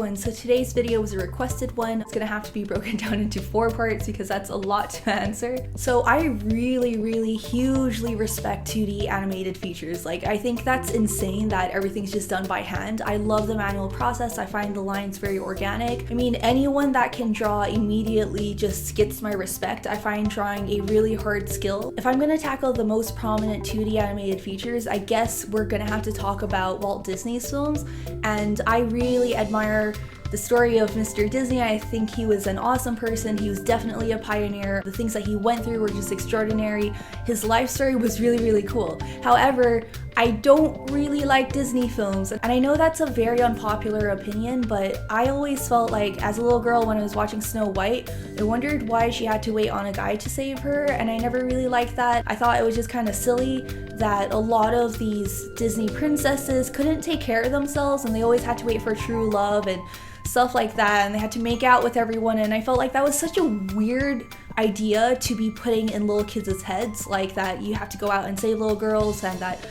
everyone, so today's video was a requested one. It's gonna have to be broken down into 4 parts because that's a lot to answer. So I really hugely respect 2D animated features. Like, I think that's insane that everything's just done by hand. I love the manual process. I find the lines very organic. I mean, anyone that can draw immediately just gets my respect. I find drawing a really hard skill. If I'm gonna tackle the most prominent 2D animated features, I guess we're gonna have to talk about Walt Disney's films, and I really admire the story of Mr. Disney. I think he was an awesome person. He was definitely a pioneer. The things that he went through were just extraordinary. His life story was really cool. However, I don't really like Disney films, and I know that's a very unpopular opinion, but I always felt like as a little girl when I was watching Snow White, I wondered why she had to wait on a guy to save her, and I never really liked that. I thought it was just kind of silly that a lot of these Disney princesses couldn't take care of themselves and they always had to wait for true love and stuff like that, and they had to make out with everyone, and I felt like that was such a weird idea to be putting in little kids' heads, like that you have to go out and save little girls and that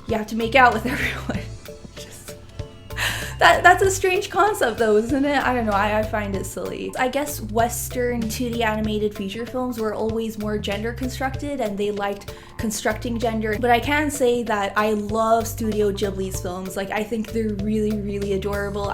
you have to make out with everyone. That's a strange concept though, isn't it? I don't know, I find it silly. I guess Western 2D animated feature films were always more gender constructed and they liked constructing gender, but I can say that I love Studio Ghibli's films. Like, I think they're really adorable.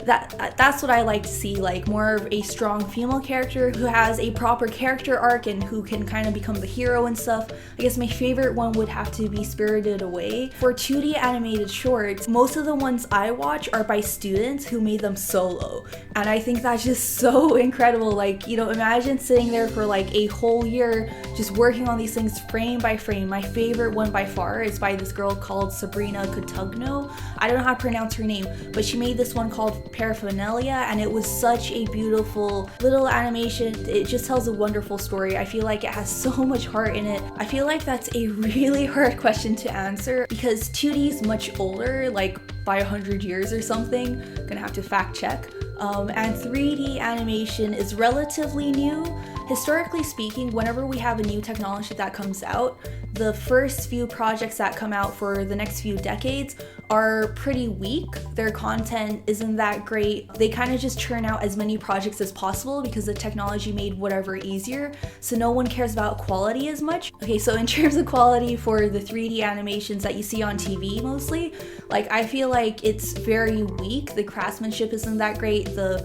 That's what I like to see, like more of a strong female character who has a proper character arc and who can kind of become the hero and stuff. I guess my favorite one would have to be Spirited Away. For 2D animated shorts, most of the ones I watch are by students who made them solo, and I think that's just so incredible. Like, you know, imagine sitting there for like a whole year just working on these things frame by frame. My favorite one by far is by this girl called Sabrina Cotugno. I don't know how to pronounce her name, but she made this one called Paraphernalia, and it was such a beautiful little animation. It just tells a wonderful story. I feel like it has so much heart in it. I feel like that's a really hard question to answer because 2D is much older, like by 100 years or something. Gonna have to fact check. And 3D animation is relatively new. Historically speaking, whenever we have a new technology that comes out, the first few projects that come out for the next few decades are pretty weak. Their content isn't that great. They kind of just churn out as many projects as possible because the technology made whatever easier, so no one cares about quality as much. Okay, so in terms of quality for the 3D animations that you see on TV mostly, like, I feel like it's very weak. The craftsmanship isn't that great. The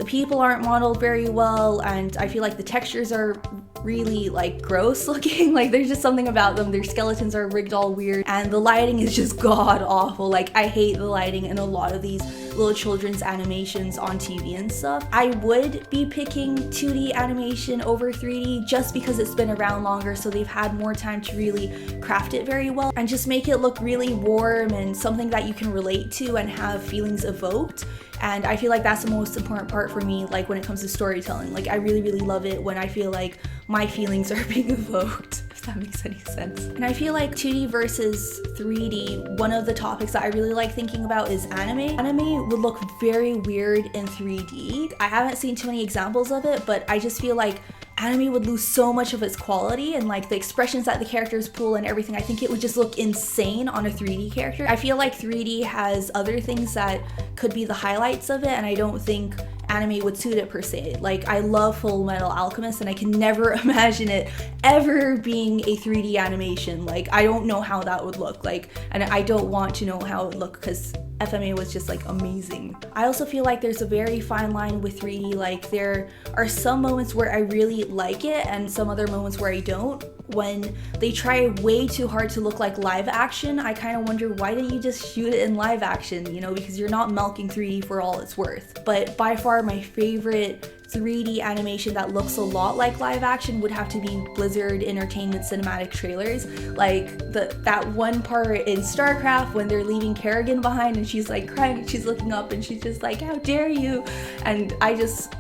people aren't modeled very well, and I feel like the textures are really like gross looking. Like, there's just something about them. Their skeletons are rigged all weird, and the lighting is just god awful. Like, I hate the lighting in a lot of these little children's animations on TV and stuff. I would be picking 2D animation over 3D just because it's been around longer, so they've had more time to really craft it very well and just make it look really warm and something that you can relate to and have feelings evoked. And I feel like that's the most important part for me, like when it comes to storytelling. Like, I really love it when I feel like my feelings are being evoked, if that makes any sense. And I feel like 2D versus 3D, one of the topics that I really like thinking about is anime. Anime would look very weird in 3D. I haven't seen too many examples of it, but I just feel like anime would lose so much of its quality and like the expressions that the characters pull and everything. I think it would just look insane on a 3D character. I feel like 3D has other things that could be the highlights of it, and I don't think anime would suit it per se. Like, I love Full Metal Alchemist and I can never imagine it ever being a 3D animation. Like, I don't know how that would look like, and I don't want to know how it would look because FMA was just like amazing. I also feel like there's a very fine line with 3D. Like, there are some moments where I really like it and some other moments where I don't. When they try way too hard to look like live action, I kind of wonder, why didn't you just shoot it in live action, you know, because you're not milking 3D for all it's worth. But by far my favorite 3D animation that looks a lot like live action would have to be Blizzard Entertainment cinematic trailers. Like that one part in StarCraft when they're leaving Kerrigan behind and she's like crying and she's looking up and she's just like, how dare you? And I just,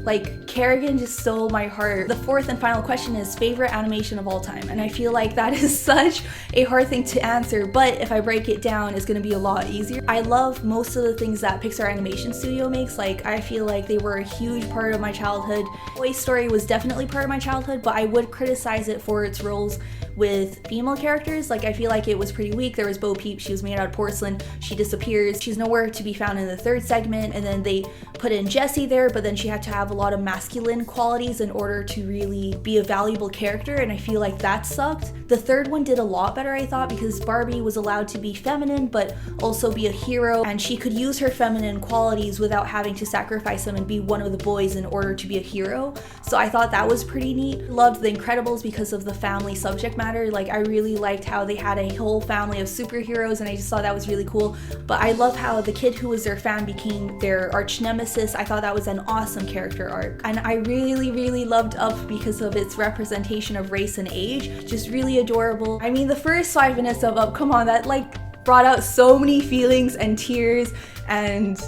like, Kerrigan just stole my heart. The fourth and final question is favorite animation of all time, and I feel like that is such a hard thing to answer, but if I break it down, it's gonna be a lot easier. I love most of the things that Pixar Animation Studio makes. Like, I feel like they were a huge part of my childhood. Toy Story was definitely part of my childhood, but I would criticize it for its roles with female characters. Like, I feel like it was pretty weak. There was Bo Peep, she was made out of porcelain, she disappears, she's nowhere to be found in the third segment, and then they put in Jessie there, but then she had to have a lot of masculine qualities in order to really be a valuable character, and I feel like that sucked. The third one did a lot better, I thought, because Barbie was allowed to be feminine but also be a hero, and she could use her feminine qualities without having to sacrifice them and be one of the boys in order to be a hero. So I thought that was pretty neat. Loved The Incredibles because of the family subject matter. Like, I really liked how they had a whole family of superheroes, and I just thought that was really cool. But I love how the kid who was their fan became their arch nemesis. I thought that was an awesome character arc. And I really loved Up because of its representation of race and age. Just really adorable. I mean, the first 5 minutes of Up, come on, that like brought out so many feelings and tears. And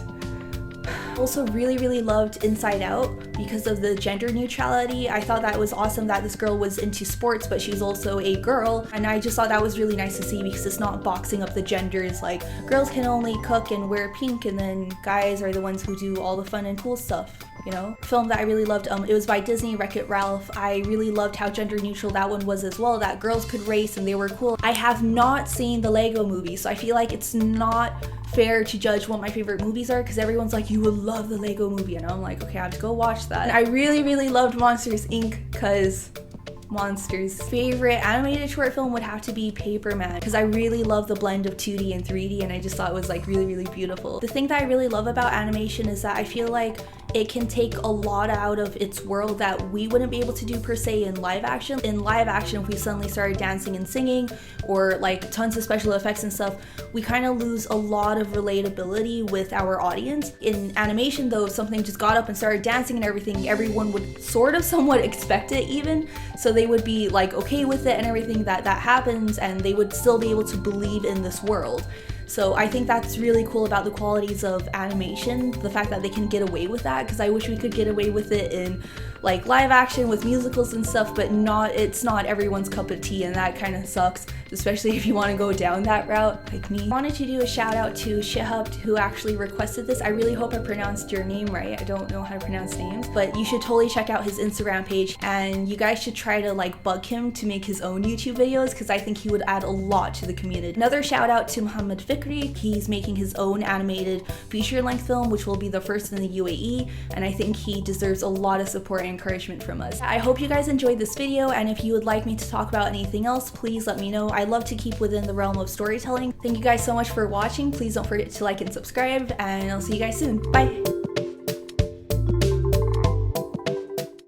also really loved Inside Out because of the gender neutrality. I thought that was awesome that this girl was into sports, but she was also a girl, and I just thought that was really nice to see because it's not boxing up the genders. Like, girls can only cook and wear pink, and then guys are the ones who do all the fun and cool stuff, you know? Film that I really loved, it was by Disney, Wreck-It Ralph. I really loved how gender neutral that one was as well, that girls could race and they were cool. I have not seen the Lego movie, so I feel like it's not fair to judge what my favorite movies are because everyone's like, you will love the Lego movie, and I'm like, okay, I have to go watch that. And I really loved Monsters Inc. because monsters. Favorite animated short film would have to be Paperman because I really love the blend of 2D and 3D, and I just thought it was like really beautiful. The thing that I really love about animation is that I feel like it can take a lot out of its world that we wouldn't be able to do per se in live action. In live action, if we suddenly started dancing and singing or like tons of special effects and stuff, we kind of lose a lot of relatability with our audience. In animation though, if something just got up and started dancing and everything, everyone would sort of somewhat expect it even. So they would be like okay with it and everything that happens, and they would still be able to believe in this world. So I think that's really cool about the qualities of animation, the fact that they can get away with that, because I wish we could get away with it in like live action with musicals and stuff, but it's not everyone's cup of tea, and that kind of sucks, especially if you want to go down that route like me. I wanted to do a shout out to Shihab, who actually requested this. I really hope I pronounced your name right. I don't know how to pronounce names, but you should totally check out his Instagram page, and you guys should try to like bug him to make his own YouTube videos because I think he would add a lot to the community. Another shout out to Muhammad Fikri. He's making his own animated feature-length film, which will be the first in the UAE, and I think he deserves a lot of support and encouragement from us. I hope you guys enjoyed this video, and if you would like me to talk about anything else, please let me know. I love to keep within the realm of storytelling. Thank you guys so much for watching. Please don't forget to like and subscribe, and I'll see you guys soon. Bye!